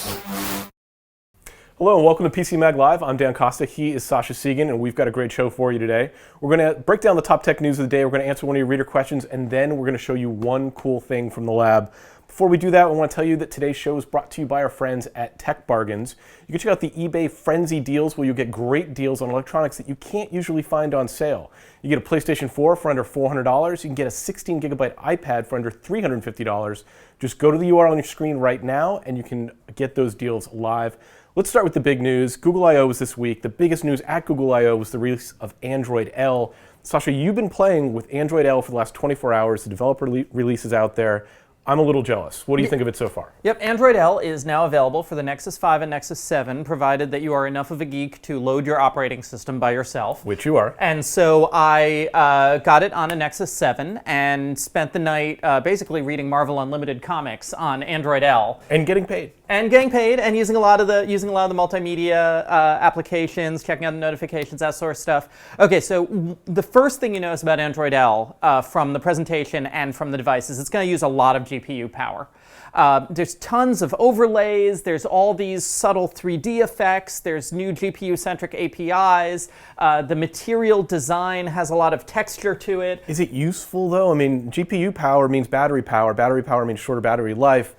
Hello and welcome to PCMag Live. I'm Dan Costa, he is Sascha Segan, and we've got a great show for you today. We're going to break down the top tech news of the day, we're going to answer one of your reader questions, and then we're going to show you one cool thing from the lab. Before we do that, I want to tell you that today's show is brought to you by our friends at Tech Bargains. You can check out the eBay Frenzy deals where you get great deals on electronics that you can't usually find on sale. You get a PlayStation 4 for under $400. You can get a 16GB iPad for under $350. Just go to the URL on your screen right now and you can get those deals live. Let's start with the big news. Google I/O was this week. The biggest news at Google I/O was the release of Android L. Sascha, you've been playing with Android L for the last 24 hours. The developer release is out there. I'm a little jealous. What do you think of it so far? Yep, Android L is now available for the Nexus 5 and Nexus 7, provided that you are enough of a geek to load your operating system by yourself. Which you are. And so I got it on a Nexus 7 and spent the night basically reading Marvel Unlimited comics on Android L. And getting paid. And getting paid, and using a lot of the multimedia applications, checking out the notifications, that sort of stuff. Okay, so the first thing you notice about Android L from the presentation and from the device is it's going to use a lot of GPU power. There's tons of overlays. There's all these subtle 3D effects. There's new GPU-centric APIs. The material design has a lot of texture to it. Is it useful though? I mean, GPU power means battery power. Battery power means shorter battery life.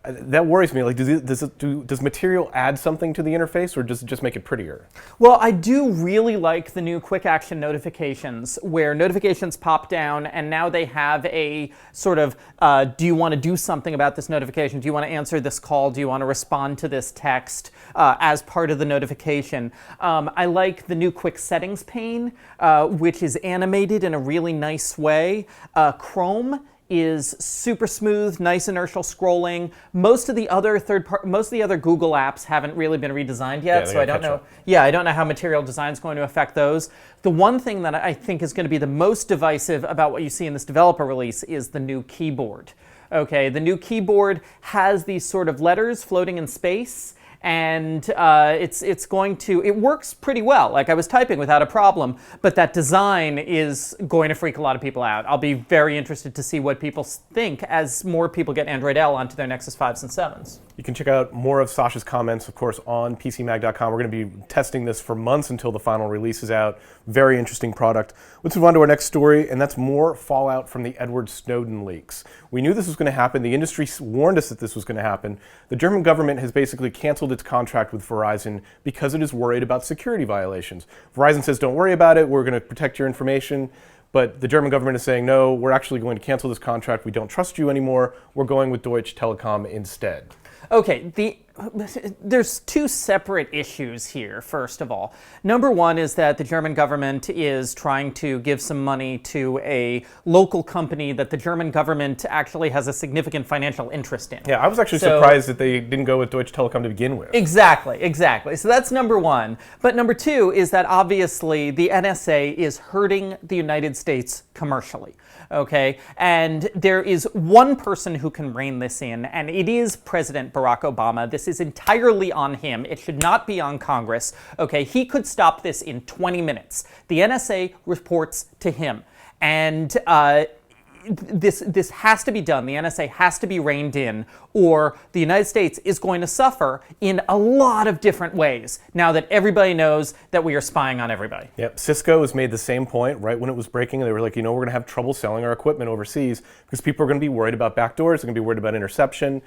That worries me. Like, does material add something to the interface, or does it just make it prettier? Well, I do really like the new quick action notifications, where notifications pop down, and now they have a sort of, do you want to do something about this notification? Do you want to answer this call? Do you want to respond to this text as part of the notification? I like the new quick settings pane, which is animated in a really nice way. Chrome is super smooth, nice inertial scrolling. Most of the other Google apps haven't really been redesigned yet, so I don't know. Yeah, I don't know how material design is going to affect those. The one thing that I think is going to be the most divisive about what you see in this developer release is the new keyboard. Okay, the new keyboard has these sort of letters floating in space, and it works pretty well. Like, I was typing without a problem, but that design is going to freak a lot of people out. I'll be very interested to see what people think as more people get Android L onto their Nexus 5s and 7s. You can check out more of Sascha's comments, of course, on PCMag.com. We're going to be testing this for months until the final release is out. Very interesting product. Let's move on to our next story, and that's more fallout from the Edward Snowden leaks. We knew this was going to happen. The industry warned us that this was going to happen. The German government has basically canceled its contract with Verizon because it is worried about security violations. Verizon says, don't worry about it. We're going to protect your information. But the German government is saying, no, we're actually going to cancel this contract. We don't trust you anymore. We're going with Deutsche Telekom instead. Okay, there's two separate issues here, first of all. Number one is that the German government is trying to give some money to a local company that the German government actually has a significant financial interest in. Yeah, I was actually surprised that they didn't go with Deutsche Telekom to begin with. Exactly. So that's number one. But number two is that obviously the NSA is hurting the United States commercially. Okay, and there is one person who can rein this in, and it is President Barack Obama. This is entirely on him. It should not be on Congress. Okay, he could stop this in 20 minutes. The NSA reports to him, and this has to be done. The NSA has to be reined in, or the United States is going to suffer in a lot of different ways now that everybody knows that we are spying on everybody. Yep, Cisco has made the same point right when it was breaking. They were like, we're going to have trouble selling our equipment overseas because people are going to be worried about backdoors. They're going to be worried about interception.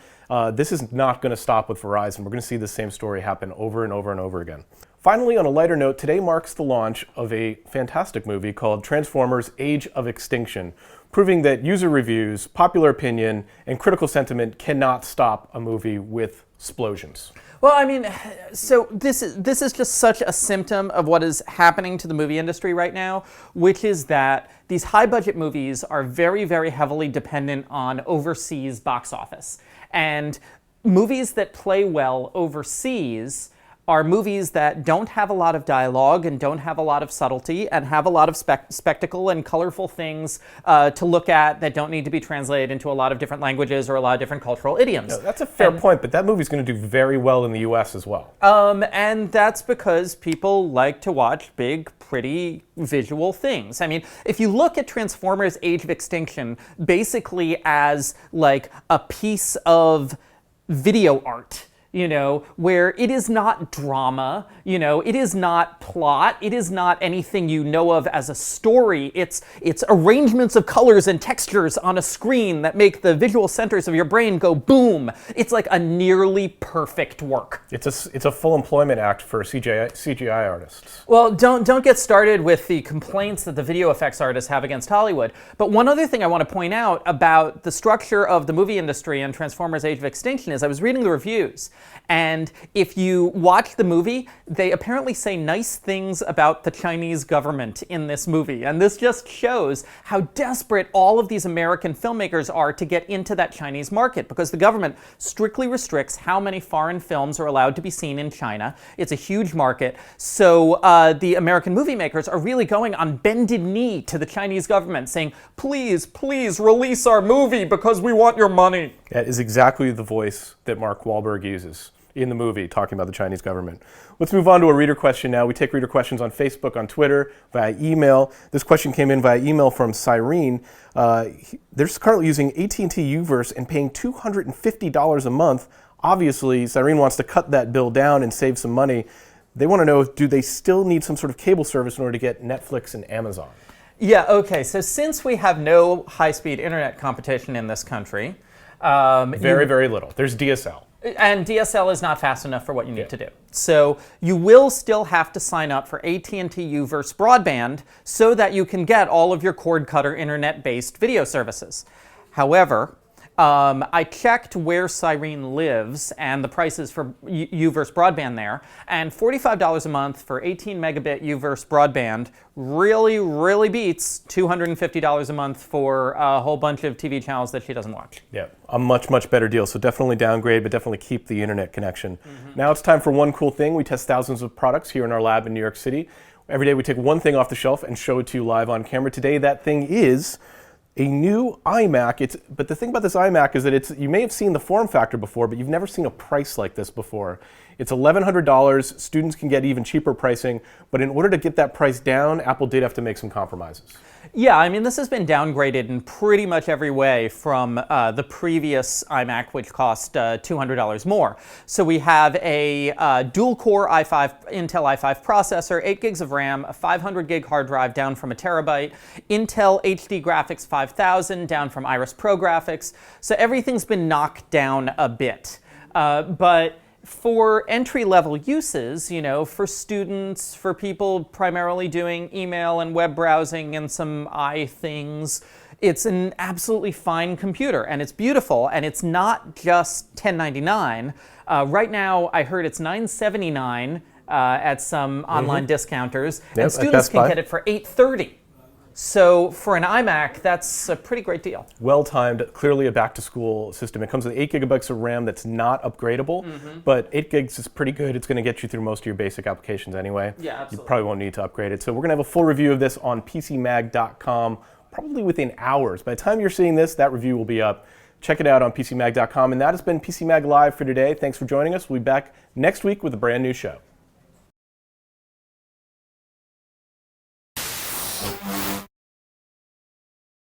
This is not going to stop with Verizon. We're going to see the same story happen over and over and over again. Finally, on a lighter note, today marks the launch of a fantastic movie called Transformers: Age of Extinction, proving that user reviews, popular opinion, and critical sentiment cannot stop a movie with explosions. Well, I mean, so this is just such a symptom of what is happening to the movie industry right now, which is that these high-budget movies are very, very heavily dependent on overseas box office. And movies that play well overseas are movies that don't have a lot of dialogue and don't have a lot of subtlety and have a lot of spectacle and colorful things to look at that don't need to be translated into a lot of different languages or a lot of different cultural idioms. No, that's a fair point, but that movie's going to do very well in the US as well. And that's because people like to watch big, pretty visual things. I mean, if you look at Transformers: Age of Extinction basically as like a piece of video art, where it is not drama, it is not plot, it is not anything you know of as a story. It's arrangements of colors and textures on a screen that make the visual centers of your brain go boom. It's like a nearly perfect work. It's a full employment act for CGI artists. Well, don't get started with the complaints that the video effects artists have against Hollywood. But one other thing I want to point out about the structure of the movie industry and Transformers: Age of Extinction is I was reading the reviews. And if you watch the movie, they apparently say nice things about the Chinese government in this movie. And this just shows how desperate all of these American filmmakers are to get into that Chinese market, because the government strictly restricts how many foreign films are allowed to be seen in China. It's a huge market. So the American movie makers are really going on bended knee to the Chinese government saying, please, please release our movie because we want your money. That is exactly the voice that Mark Wahlberg uses in the movie, talking about the Chinese government. Let's move on to a reader question now. We take reader questions on Facebook, on Twitter, via email. This question came in via email from Cyrene. They're currently using AT&T U-verse and paying $250 a month. Obviously, Cyrene wants to cut that bill down and save some money. They want to know, do they still need some sort of cable service in order to get Netflix and Amazon? Yeah, okay. So since we have no high-speed internet competition in this country, very little. There's DSL. And DSL is not fast enough for what you need to do. So you will still have to sign up for AT&T U-verse broadband so that you can get all of your cord cutter internet-based video services. However, I checked where Cyrene lives and the prices for U-verse broadband there, and $45 a month for 18 megabit U-verse broadband really beats $250 a month for a whole bunch of TV channels that she doesn't watch. Yeah, a much better deal. So definitely downgrade, but definitely keep the internet connection. Now it's time for one cool thing. We test thousands of products here in our lab in New York City. Every day we take one thing off the shelf and show it to you live on camera. Today that thing is a new iMac. But the thing about this iMac is that you may have seen the form factor before, but you've never seen a price like this before. It's $1,100. Students can get even cheaper pricing, but in order to get that price down, Apple did have to make some compromises. Yeah, I mean, this has been downgraded in pretty much every way from the previous iMac, which cost $200 more. So we have a dual-core Intel i5 processor, 8 gigs of RAM, a 500 gig hard drive down from a terabyte, Intel HD Graphics 5000 down from Iris Pro Graphics. So everything's been knocked down a bit. But for entry-level uses, for students, for people primarily doing email and web browsing and some things, it's an absolutely fine computer, and it's beautiful, and it's not just $1099. Right now, I heard it's $979 at some online discounters, and students can get it for $830. So for an iMac, that's a pretty great deal. Well-timed, clearly a back-to-school system. It comes with 8 gigabytes of RAM that's not upgradable, but 8 gigs is pretty good. It's going to get you through most of your basic applications anyway. Yeah, absolutely. You probably won't need to upgrade it. So we're going to have a full review of this on PCMag.com, probably within hours. By the time you're seeing this, that review will be up. Check it out on PCMag.com. And that has been PCMag Live for today. Thanks for joining us. We'll be back next week with a brand new show.